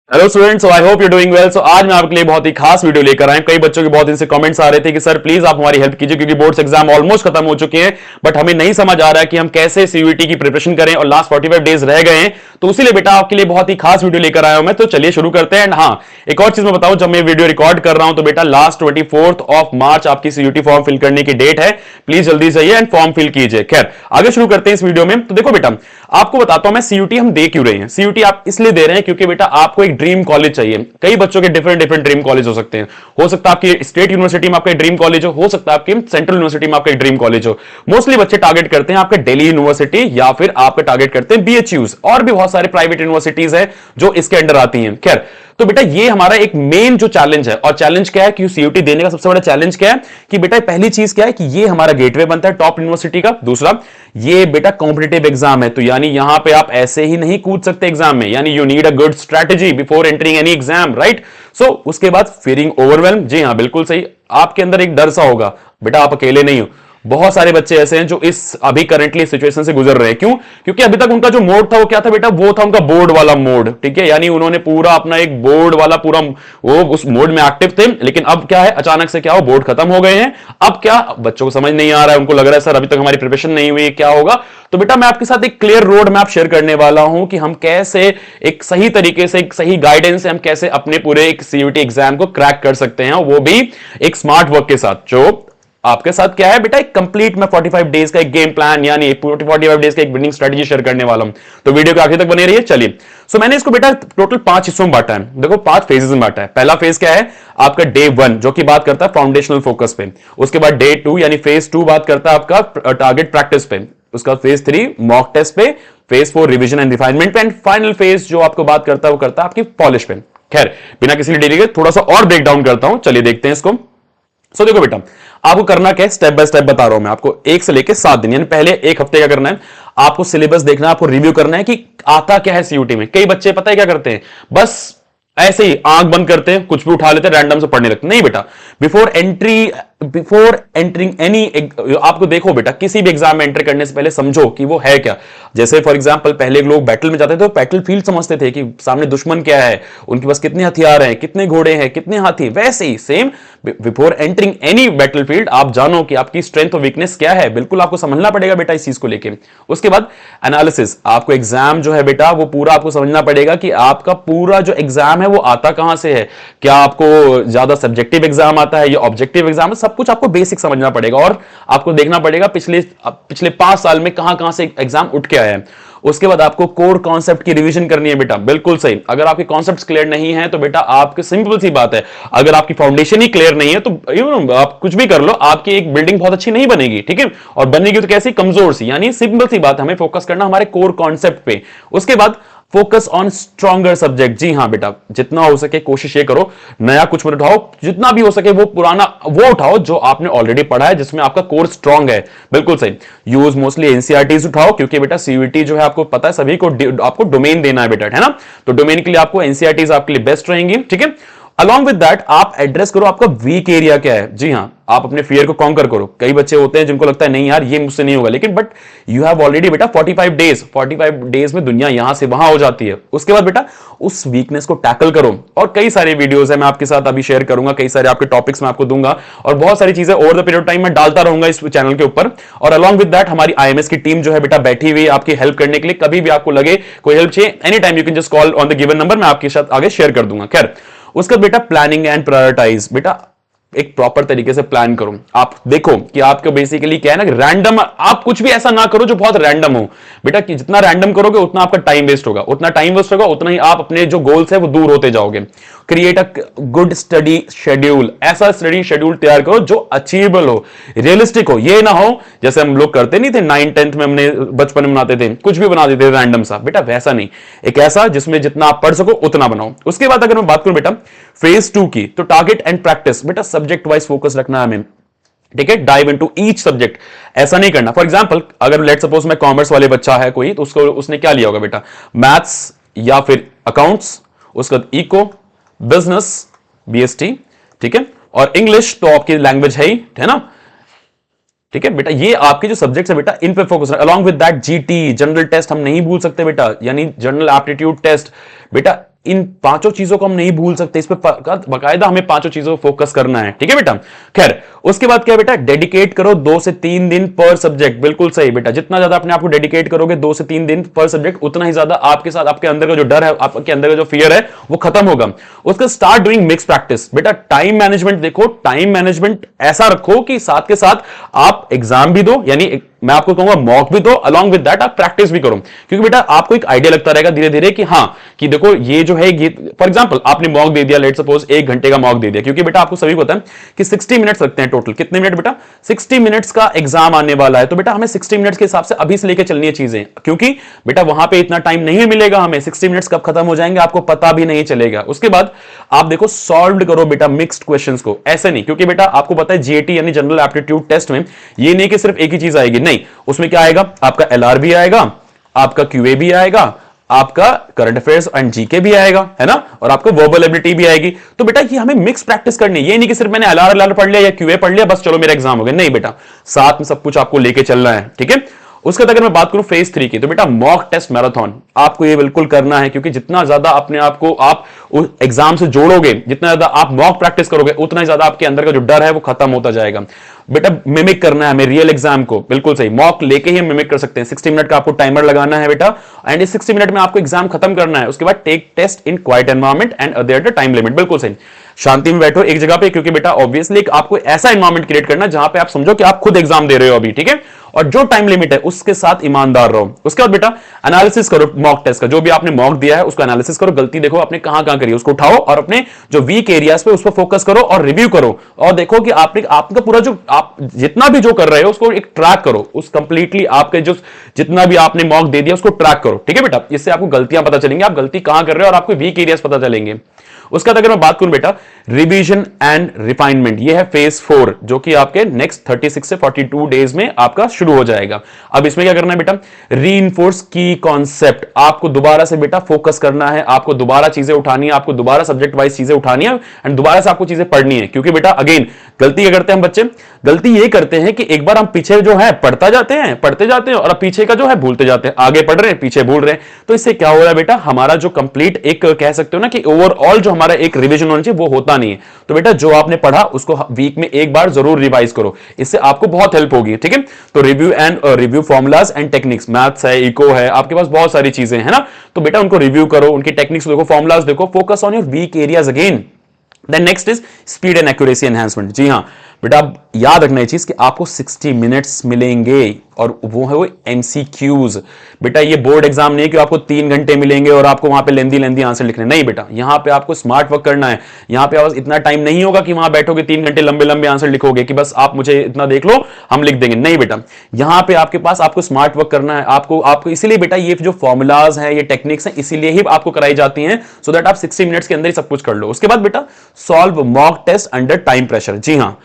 Hello students, I hope you doing well. So आज मैं आपके लिए बहुत ही खास वीडियो लेकर आया हूं। कई बच्चों के बहुत दिन से कमेंट्स आ रहे थे कि सर प्लीज आप हमारी हेल्प कीजिए, क्योंकि बोर्ड्स एग्जाम ऑलमोस्ट खत्म हो चुके हैं, बट हमें नहीं समझ आ रहा है कि हम कैसे सीयूईटी की प्रिपरेशन करें और लास्ट 45 डेज रह गए हैं। तो उसी लिए बेटा आपके लिए बहुत ही खास वीडियो लेकर आया हूं मैं। तो चलिए शुरू करते हैं। एंड हाँ, एक और चीज मैं बताऊं, जब मैं वीडियो रिकॉर्ड कर रहा हूं तो बेटा लास्ट 24 आपकी सीयूटी फॉर्म फिल करने की डेट है। प्लीज जल्दी से एंड फॉर्म फिल कीजिए। खैर आगे शुरू करते हैं इस वीडियो में। तो देखो बेटा, आपको बताता हूं मैं सीयूटी हम दे क्यों रहे हैं। सीयूटी आप इसलिए दे रहे हैं क्योंकि बेटा आपको एक ड्रीम कॉलेज चाहिए। कई बच्चों के डिफरेंट डिफरेंट ड्रीम कॉलेज हो सकते हैं। हो सकता है आपकी स्टेट यूनिवर्सिटी में आपका ड्रीम कॉलेज हो सकता है आपकी सेंट्रल यूनिवर्सिटी में आपका ड्रीम कॉलेज हो। मोस्टली बच्चे टारगेट करते हैं आपके दिल्ली यूनिवर्सिटी या फिर आपके टारगेट करते हैं बीएचयूज, और भी बहुत सारे प्राइवेट यूनिवर्सिटीज हैं जो इसके अंडर आती हैं। खैर, तो बेटा ये हमारा एक मेन जो चैलेंज है, और चैलेंज क्या है कि सीयूटी देने का सबसे बड़ा चैलेंज क्या है कि बेटा पहली चीज क्या है कि ये हमारा गेटवे बनता है टॉप यूनिवर्सिटी का। दूसरा, ये बेटा कॉम्पिटिटिव एग्जाम है, तो यानी यहां पे आप ऐसे ही नहीं कूद सकते एग्जाम में, यानी you need a good strategy before entering any exam, right. So उसके बाद फीलिंग ओवरवेल्म, जी हाँ बिल्कुल सही, आपके अंदर एक डर सा होगा। बेटा आप अकेले नहीं हो, बहुत सारे बच्चे ऐसे हैं जो इस अभी करंटली सिचुएशन से गुजर रहे हैं। क्यों? क्योंकि अभी तक उनका जो मोड था वो क्या था बेटा, वो था उनका बोर्ड वाला मोड। ठीक है, यानी उन्होंने पूरा अपना एक बोर्ड वाला पूरा वो उस मोड में एक्टिव थे। लेकिन अब क्या है, अचानक से क्या हो, बोर्ड खत्म हो गए हैं। अब क्या, बच्चों को समझ नहीं आ रहा है, उनको लग रहा है सर अभी तक हमारी प्रिपरेशन नहीं हुई, क्या होगा। तो बेटा मैं आपके साथ एक क्लियर रोड मैप शेयर करने वाला हूं कि हम कैसे एक सही तरीके से, एक सही गाइडेंस से हम कैसे अपने पूरे एक सीयूटी एग्जाम को क्रैक कर सकते हैं, वो भी एक स्मार्ट वर्क के साथ। जो आपके साथ क्या है बेटा, एक कंप्लीट मैं 45 डेज का एक गेम प्लान, यानी 45 डेज का एक विनिंग स्ट्रेटजी शेयर करने वाला हूं। तो वीडियो के आखिर तक बने रहिए। चलिए, सो मैंने इसको बेटा टोटल 5 हिस्सों में बांटा है। देखो 5 फेजेस में बांटा है। पहला फेज क्या है आपका, डे 1 जो कि बात करता है फाउंडेशनल फोकस पे। उसके बाद डे 2 यानी फेज 2 बात करता है आपका टारगेट प्रैक्टिस पे। उसका फेज 3 मॉक टेस्ट पे। फेज 4 रिविजन एंड रिफाइनमेंट पे। एंड फाइनल फेज जो आपको बात करता है वो करता है आपकी पॉलिश पे। खैर बिना किसी देरी के थोड़ा सा और ब्रेक डाउन करता हूं, चलिए देखते हैं इसको। सो देखो बेटा, आपको करना क्या है, स्टेप बाय स्टेप बता रहा हूं मैं आपको। 1 से लेकर 7 दिन, यानी पहले एक हफ्ते क्या करना है, आपको सिलेबस देखना है, आपको रिव्यू करना है कि आता क्या है सीयूटी में। कई बच्चे पता है क्या करते हैं, बस ऐसे ही आंख बंद करते हैं, कुछ भी उठा लेते हैं, रैंडम से पढ़ने लगते। नहीं बेटा, बिफोर एंटरिंग एनी, आपको देखो बेटा किसी भी एग्जाम में एंटर करने से पहले समझो कि वो है क्या। जैसे फॉर एग्जांपल पहले लोग बैटल में जाते थे तो बैटल फील्ड समझते थे कि सामने दुश्मन क्या है, उनके पास कितने हथियार हैं, कितने घोड़े हैं, कितने हाथी। वैसे ही same before entering any battle field आप जानो कि आपकी स्ट्रेंथ और वीकनेस क्या है। बिल्कुल आपको समझना पड़ेगा बेटा इस चीज को लेके। उसके बाद एनालिसिस, आपको एग्जाम जो है बेटा वो पूरा आपको समझना पड़ेगा कि आपका पूरा जो एग्जाम है वो आता कहां से है। क्या आपको ज्यादा सब्जेक्टिव एग्जाम आता है या ऑब्जेक्टिव एग्जाम है, सब कुछ आपको बेसिक समझना पड़ेगा। और आपको देखना पड़ेगा पिछले 5 साल में कहां कहां से एग्जाम उठ के आया है। उसके बाद आपको कोर कॉन्सेप्ट की रिवीजन करनी है बेटा, बिल्कुल सही। अगर आपके कॉन्सेप्ट्स क्लियर नहीं है तो बेटा आपकी सिंपल सी बात है, अगर आपकी फाउंडेशन ही क्लियर नहीं है तो आप कुछ भी कर लो, आपकी एक बिल्डिंग बहुत अच्छी नहीं बनेगी। ठीक है, और बनेगी तो कैसी, कमजोर सी। यानी सिंपल सी बात, हमें फोकस करना हमारे कोर कॉन्सेप्ट पे। उसके बाद फोकस ऑन स्ट्रॉन्गर सब्जेक्ट। जी हाँ बेटा, जितना हो सके कोशिश ये करो नया कुछ मत उठाओ, जितना भी हो सके वो पुराना वो उठाओ जो आपने ऑलरेडी पढ़ा है, जिसमें आपका कोर स्ट्रॉन्ग है। बिल्कुल सही, यूज मोस्टली एनसीईआरटीज उठाओ, क्योंकि बेटा सीयूईटी जो है आपको पता है सभी को आपको डोमेन देना है बेटा, है ना। तो डोमेन के लिए आपको एनसीईआरटीज आपके लिए बेस्ट रहेंगी। ठीक है, अलॉन्ग विद दैट आप एड्रेस करो आपका वीक एरिया क्या है। जी हाँ, आप अपने फियर को कॉन्कर करो। कई बच्चे होते हैं जिनको लगता है नहीं यार ये मुझसे नहीं होगा, लेकिन बट यू हैव ऑलरेडी बेटा 45 डेज में दुनिया यहां से वहां हो जाती है। उसके बाद बेटा उस वीकनेस को टैकल करो, और कई सारे वीडियोस है मैं आपके साथ अभी शेयर करूंगा, कई सारे आपके टॉपिक्स मैं आपको दूंगा, और बहुत सारी चीजें ओवर द पीरियड टाइम में डालता रहूंगा इस चैनल के ऊपर। और अलॉन्ग विद दैट हमारी आईएमएस की टीम जो है बेटा बैठी हुई आपकी हेल्प करने के लिए। कभी भी आपको लगे कोई हेल्प चाहिए, any time you can just call on the given number, मैं आपके साथ आगे शेयर कर दूंगा। खैर उसका बेटा प्लानिंग एंड प्रायोरिटाइज, बेटा एक प्रॉपर तरीके से प्लान करो। आप देखो कि आपको बेसिकली क्या है ना, रैंडम आप कुछ भी ऐसा ना करो जो बहुत रैंडम हो बेटा, कि जितना रैंडम करोगे उतना आपका टाइम वेस्ट होगा, उतना ही आप अपने जो गोल्स है वो दूर होते जाओगे। Create a good study schedule, ऐसा स्टडी शेड्यूल तैयार करो जो अचीवेबल हो, रियलिस्टिक हो। ये ना हो जैसे हम लोग करते नहीं थे 9th-10th में, हमने बचपन में बनाते थे, कुछ भी बना देते थे रैंडम सा। बेटा वैसा नहीं, एक ऐसा जिसमें जितना आप पढ़ सको उतना बनाओ। उसके बाद अगर मैं बात करूं बेटा फेज 2 की, तो टारगेट एंड प्रैक्टिस, बेटा सब्जेक्ट वाइज फोकस रखना है हमें। ठीक है, डाइव इनटू ईच सब्जेक्ट, ऐसा नहीं करना। फॉर एग्जांपल अगर लेट सपोज मैं कॉमर्स वाले बच्चा है कोई, तो उसने क्या लिया होगा बेटा, मैथ्स या फिर अकाउंट्स, उसका इको, बिजनेस, बीएसटी। ठीक है, और इंग्लिश तो आपकी लैंग्वेज है ही, है ना। ठीक है बेटा, ये आपके जो सब्जेक्ट्स है बेटा इन पे फोकस रखना। Along with that GT general test हम नहीं भूल सकते बेटा, यानी जनरल एप्टीट्यूड टेस्ट, बेटा इन पांचों चीजों को हम नहीं भूल सकते, इस पे बकायदा हमें पांचों चीजों को फोकस करना है, ठीक है बेटा। खैर उसके बाद क्या है बेटा, डेडिकेट करो 2 से 3 दिन पर सब्जेक्ट। बिल्कुल सही बेटा, जितना ज्यादा अपने आप को डेडिकेट करोगे 2 से 3 दिन पर सब्जेक्ट, उतना ही ज्यादा आपके साथ आपके अंदर का जो डर है, आपके अंदर का जो फियर है वो खत्म होगा। उसका स्टार्ट डूइंग मिक्स प्रैक्टिस। बेटा टाइम मैनेजमेंट देखो, टाइम मैनेजमेंट ऐसा रखो कि साथ के साथ आप एग्जाम भी दो, यानी मैं आपको कहूंगा मॉक भी दो, अलॉन्ग विद दैट आप प्रैक्टिस भी करो, क्योंकि बेटा आपको एक आइडिया लगता रहेगा धीरे धीरे कि हाँ कि देखो ये जो है, ये फॉर एग्जांपल आपने मॉक दे दिया, लेट सपोज 1 घंटे का मॉक दे दिया, क्योंकि बेटा आपको सभी पता है कि 60 मिनट्स लगते हैं टोटल। कितने मिनट बेटा, 60 मिनट्स का एग्जाम आने वाला है, तो बेटा हमें 60 मिनट्स के हिसाब से अभी से लेकर चलनी है चीजें, क्योंकि बेटा वहां पे इतना टाइम नहीं मिलेगा हमें, 60 मिनट्स कब खत्म हो जाएंगे आपको पता भी नहीं चलेगा। उसके बाद आप देखो सॉल्व करो बेटा मिक्स्ड क्वेश्चंस को, ऐसे नहीं, क्योंकि बेटा आपको पता है जीएटी यानी जनरल एप्टीट्यूड टेस्ट में ये नहीं कि सिर्फ एक ही चीज आएगी, नहीं, उसमें क्या आएगा, आपका एलआर भी आएगा, आपका क्यूए भी आएगा, आपका करंट अफेयर्स एंड जीके भी आएगा, है ना, और आपको वर्बल एबिलिटी भी आएगी। तो बेटा ये हमें मिक्स प्रैक्टिस करनी है, ये नहीं कि सिर्फ मैंने एलआर पढ़ लिया या क्यूए पढ़ लिया बस चलो मेरा एग्जाम हो गया, नहीं बेटा, साथ में सब कुछ आपको लेके चलना है, ठीक है। उसके बाद अगर मैं बात करूं फेज 3 की, तो बेटा मॉक टेस्ट मैराथन आपको ये बिल्कुल करना है, क्योंकि जितना ज्यादा अपने आप को आप उस एग्जाम से जोड़ोगे, जितना ज्यादा आप मॉक प्रैक्टिस करोगे, उतना ही ज्यादा आपके अंदर का जो डर है वो खत्म होता जाएगा। बेटा मिमिक करना है हमें रियल एग्जाम को, बिल्कुल सही, मॉक लेके ही हम मिमिक कर सकते हैं। 60 मिनट का आपको टाइमर लगाना है बेटा, एंड इस 60 मिनट में आपको एग्जाम खत्म करना है। उसके बाद take test in quite environment and other the time limit, बिल्कुल सही, शांति में बैठो एक जगह पे, क्योंकि बेटा ऑब्वियसली आपको ऐसा एनवायरमेंट क्रिएट करना जहां पे आप समझो कि आप खुद एग्जाम दे रहे हो अभी, ठीक है, और जो टाइम लिमिट है उसके साथ ईमानदार रहो। उसके बाद बेटा एनालिसिस करो मॉक टेस्ट का, जो भी आपने मॉक दिया है उसका एनालिसिस करो, गलती देखो आपने कहां कहां करी उसको उठाओ, और अपने जो वीक एरियाज पे उस पर फोकस करो और रिव्यू करो, और देखो कि आपने आपका पूरा जो आप जितना भी जो कर रहे हो उसको एक ट्रैक करो, उस कंप्लीटली आपके जो जितना भी आपने मॉक दे दिया उसको ट्रैक करो, ठीक है बेटा। इससे आपको गलतियां पता चलेंगी, आप गलती कहां कर रहे हो और आपको वीक एरियाज पता चलेंगे। उसका अगर मैं बात करूं बेटा रिवीजन एंड रिफाइनमेंट, ये है फेज 4, जो कि आपके नेक्स्ट 36 से 42 डेज में आपका शुरू हो जाएगा। अब इसमें क्या करना है बेटा, रीइंफोर्स की कॉन्सेप्ट, आपको दोबारा से बेटा फोकस करना है, आपको दोबारा चीजें उठानी है, आपको दोबारा सब्जेक्ट वाइज चीजें उठानी है, एंड दोबारा से आपको चीजें पढ़नी है, क्योंकि बेटा अगेन गलती क्या करते हैं हम बच्चे, गलती ये करते हैं कि एक बार हम पीछे जो है पढ़ते जाते हैं और अब पीछे का जो है भूलते जाते हैं, आगे पढ़ रहे हैं पीछे भूल रहे हैं। तो इससे क्या हो रहा है बेटा, हमारा जो कंप्लीट एक कह सकते हो ना कि ओवरऑल जो हमारा एक रिवीजन होना चाहिए वो होता नहीं है। तो बेटा जो आपने पढ़ा उसको वीक में एक बार जरूर रिवाइज करो, इससे आपको बहुत हेल्प होगी, ठीक है। तो review formulas and techniques, maths है, इको है, आपके पास बहुत सारी चीजें है ना, तो बेटा उनको रिव्यू करो, उनकी टेक्निक्स देखो, फॉर्मुलाज देखो, focus on your weak areas again. Then next is speed and accuracy enhancement. जी हाँ बेटा याद रखना ये चीज कि आपको 60 मिनट्स मिलेंगे, और वो है वो एमसीक्यूज। बेटा ये बोर्ड एग्जाम नहीं है कि आपको 3 घंटे मिलेंगे और आपको वहां पे लेंदी आंसर लिखने, नहीं बेटा, यहां पे आपको स्मार्ट वर्क करना है। यहां पे बस इतना टाइम नहीं होगा कि वहां बैठोगे 3 घंटे लंबे आंसर लिखोगे कि बस आप मुझे इतना देख लो हम लिख देंगे, नहीं बेटा, यहां पे आपके पास आपको स्मार्ट वर्क करना है। आपको इसीलिए बेटा ये जो फॉर्मुलाज है, ये टेक्निक्स है, इसीलिए ही आपको कराई जाती हैं, सो दैट आप 60 मिनट्स के अंदर ही सब कुछ कर लो। उसके बाद बेटा solve mock test under time pressure. जी हाँ,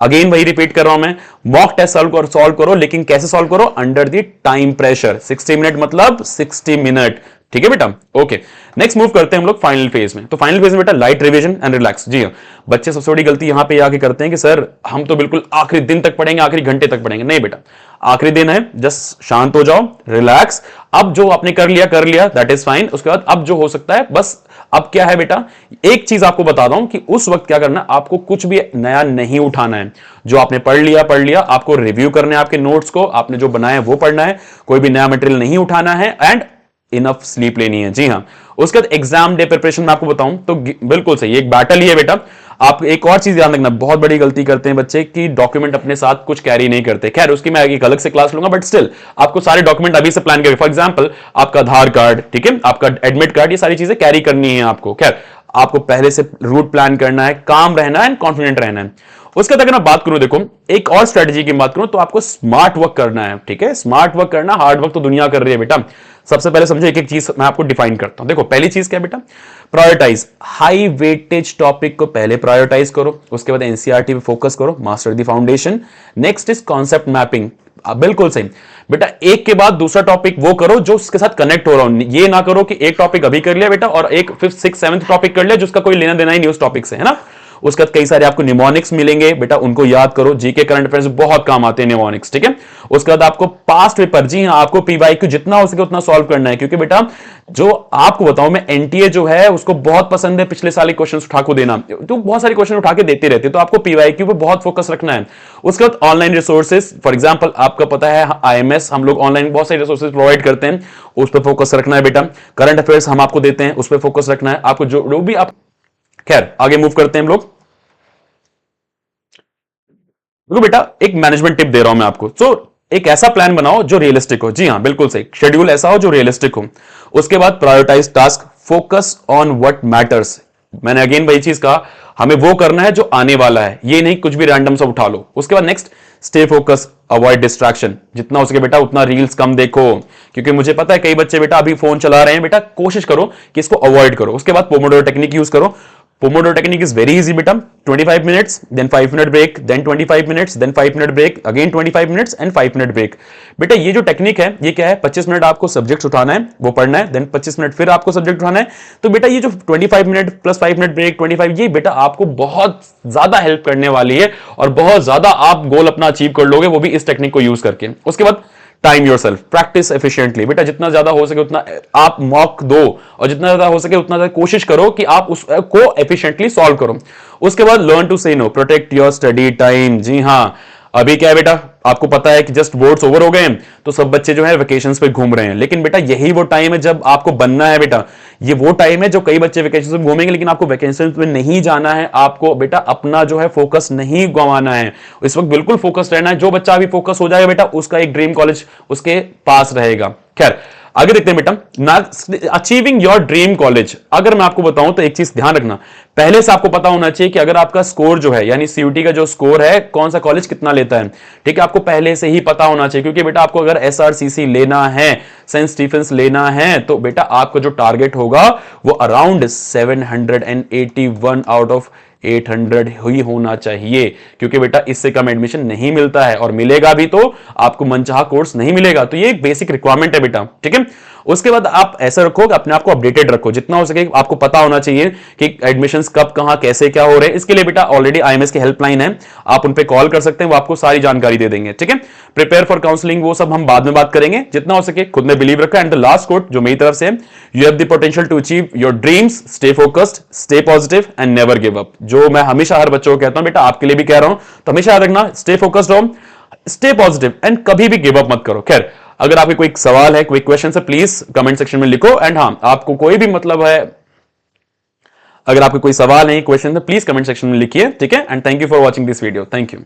अगेन वही रिपीट कर रहा हूं मैं, मॉक टेस्ट सॉल्व करो, लेकिन कैसे सॉल्व करो, under the time pressure. 60 minute मतलब 60 मिनट, ठीक है बेटा। ओके, नेक्स्ट मूव करते हैं हम लोग फाइनल फेज में। तो फाइनल फेज में बेटा लाइट रिवीजन एंड रिलैक्स। जी हाँ, बच्चे सबसे बड़ी गलती यहां पे आके करते हैं कि सर हम तो बिल्कुल आखिरी दिन तक पढ़ेंगे, आखिरी घंटे तक पढ़ेंगे, नहीं बेटा, आखिरी दिन है, जस्ट शांत हो जाओ, रिलैक्स, अब जो आपने कर लिया दैट इज फाइन। उसके बाद अब जो हो सकता है बस, अब क्या है बेटा, एक चीज आपको बता दूं कि उस वक्त क्या करना है, आपको कुछ भी नया नहीं उठाना है, जो आपने पढ़ लिया, आपको रिव्यू करना है, आपके नोट्स को आपने जो बनाया वो पढ़ना है, कोई भी नया मटेरियल नहीं उठाना है, एंड इनफ स्लीप लेनी है। जी हाँ, उसके बाद एग्जाम डे प्रिपरेशन में आपको बताऊं तो बिल्कुल सही, एक बैटल ही है बेटा। आप एक और चीज ध्यान रखना, बहुत बड़ी गलती करते हैं बच्चे कि डॉक्यूमेंट अपने साथ कुछ कैरी नहीं करते। खैर उसकी मैं एक अलग से क्लास लूंगा, बट स्टिल आपको सारे डॉक्यूमेंट अभी से प्लान करें। फॉर एग्जांपल आपका आधार कार्ड, ठीक है, आपका एडमिट कार्ड, ये सारी चीजें कैरी करनी है आपको। खैर आपको पहले से रूट प्लान करना है, काम रहना है एंड कॉन्फिडेंट रहना है। उसके बाद अगर मैं बात करूं, देखो एक और स्ट्रेटजी की बात करूं तो आपको स्मार्ट वर्क करना है, ठीक है, स्मार्ट वर्क करना, हार्ड वर्क तो दुनिया कर रही है बेटा। सबसे पहले समझो, एक एक चीज मैं आपको डिफाइन करता हूं। देखो पहली चीज क्या है बेटा, प्रायोरिटाइज, हाई वेटेज टॉपिक को पहले प्रायोरिटाइज करो, उसके बाद एनसीईआरटी पे फोकस करो, master the foundation. Next is concept mapping, बिल्कुल सही बेटा, एक के बाद दूसरा टॉपिक वो करो जो उसके साथ कनेक्ट हो रहा हो। ये ना करो कि एक टॉपिक अभी कर लिया बेटा और एक 5th 6th 7th टॉपिक कर लिया जिसका कोई लेना देना ही नहीं उस टॉपिक से, है ना। उसके बाद कई सारे आपको निमोनिक्स मिलेंगे बेटा, उनको याद करो, जीके करंट अफेयर्स बहुत काम आते हैं निमोनिक्स, ठीक है। उसके बाद आपको पास्ट पेपर, जी हां, आपको पीवाईक्यू जितना हो सके उतना सॉल्व करना है, क्योंकि बेटा जो आपको बताऊं मैं, एनटीए जो है उसको बहुत पसंद है पिछले साल के क्वेश्चन उठा को देना, तो बहुत सारे क्वेश्चन उठा के देते रहते, तो आपको पीवाईक्यू पे बहुत फोकस रखना है। उसके बाद ऑनलाइन रिसोर्सेज, फॉर एग्जांपल आपका पता है आईएमएस, हम लोग ऑनलाइन बहुत सारे रिसोर्सेज प्रोवाइड करते हैं, उस पर फोकस रखना है बेटा। करंट अफेयर्स हम आपको देते हैं, उस पर फोकस रखना है आपको, जो भी आप, खैर आगे मूव करते हैं हम लोग। देखो बेटा, एक मैनेजमेंट टिप दे रहा हूं मैं आपको, तो एक ऐसा प्लान बनाओ जो रियलिस्टिक हो, जी हां बिल्कुल सही, शेड्यूल ऐसा हो जो रियलिस्टिक हो। उसके बाद prioritize task, focus on what matters, मैंने अगेन वही चीज कहा, हमें वो करना है जो आने वाला है, ये नहीं कुछ भी रैंडम सा उठा लो। उसके बाद next, stay focus, avoid distraction, जितना हो सके बेटा उतना रील्स कम देखो, क्योंकि मुझे पता है कई बच्चे बेटा अभी फोन चला रहे हैं, बेटा कोशिश करो कि इसको अवॉइड करो। उसके बाद पोमोडोरो टेक्निक यूज करो। Pomodoro technique is very easy बेटा, 25 minutes, then 5 minute break, then 25 minutes, then 5 minute break, again 25 minutes and 5 minute break। बेटा ये जो टेक्निक है ये क्या है, 25 मिनट आपको सब्जेक्ट उठाना है, वो पढ़ना है, देन 25 मिनट फिर आपको सब्जेक्ट उठाना है। तो बेटा ये जो 25 मिनट प्लस 5 मिनट ब्रेक 25, ये बेटा आपको बहुत ज्यादा हेल्प करने वाली है और बहुत ज्यादा आप गोल अपना अचीव कर लोगे, वो भी इस टेक्निक को यूज करके। उसके बाद टाइम योरसेल्फ, प्रैक्टिस एफिशिएंटली, बेटा जितना ज्यादा हो सके उतना आप मॉक दो, और जितना ज्यादा हो सके उतना ज्यादा कोशिश करो कि आप उसको एफिशिएंटली सॉल्व करो। उसके बाद learn to say no, protect your study time. जी हां, अभी क्या है बेटा, आपको पता है कि जस्ट बोर्ड्स ओवर हो गए हैं, तो सब बच्चे जो है वेकेशंस पे घूम रहे हैं, लेकिन बेटा यही वो टाइम है जब आपको बनना है बेटा। ये वो टाइम है जो कई बच्चे वेकेशंस में घूमेंगे, लेकिन आपको वेकेशंस में नहीं जाना है, आपको बेटा अपना जो है फोकस नहीं गंवाना है, इस वक्त बिल्कुल फोकस रहना है। जो बच्चा अभी फोकस हो जाएगा बेटा, उसका एक ड्रीम कॉलेज उसके पास रहेगा। खैर आगे देखते हैं बेटा, ना अचीविंग योर ड्रीम कॉलेज, अगर मैं आपको बताऊं तो एक चीज ध्यान रखना, पहले से आपको पता होना चाहिए कि अगर आपका स्कोर जो है, यानी सीयूटी का जो स्कोर है, कौन सा कॉलेज कितना लेता है, ठीक है, आपको पहले से ही पता होना चाहिए। क्योंकि बेटा आपको अगर एसआरसीसी लेना है, सेंट स्टीफेंस लेना है, तो बेटा आपका जो टारगेट होगा वो अराउंड 781 आउट ऑफ 800 ही होना चाहिए, क्योंकि बेटा इससे कम एडमिशन नहीं मिलता है, और मिलेगा भी तो आपको मनचाहा कोर्स नहीं मिलेगा। तो ये एक बेसिक रिक्वायरमेंट है बेटा, ठीक है। उसके बाद आप ऐसा रखो कि अपने आप को अपडेटेड रखो, जितना हो सके आपको पता होना चाहिए कि एडमिशंस कब कहां कैसे क्या हो रहे हैं। इसके लिए बेटा ऑलरेडी आईएमएस की हेल्पलाइन है, आप उन पे कॉल कर सकते हैं, वो आपको सारी जानकारी दे देंगे, ठीक है। प्रिपेयर फॉर काउंसलिंग वो सब हम बाद में बात करेंगे, जितना हो सके खुद में बिलीव रखा। एंड द लास्ट कोट जो मेरी तरफ से, you have the potential to achieve your dreams, stay focused, stay positive and never give up. जो मैं हमेशा हर बच्चों को कहता हूं बेटा, आपके लिए भी कह रहा हूं, तो हमेशा याद रखना, स्टे फोकस्ड रहो, स्टे पॉजिटिव एंड कभी भी गिव अप मत करो। खैर अगर आपके कोई सवाल है, कोई क्वेश्चन है, प्लीज कमेंट सेक्शन में लिखो। एंड हाँ, आपको कोई भी मतलब है, अगर आपके कोई सवाल है, क्वेश्चन है, प्लीज कमेंट सेक्शन में लिखिए, ठीक है। And thank you for watching this video, thank you.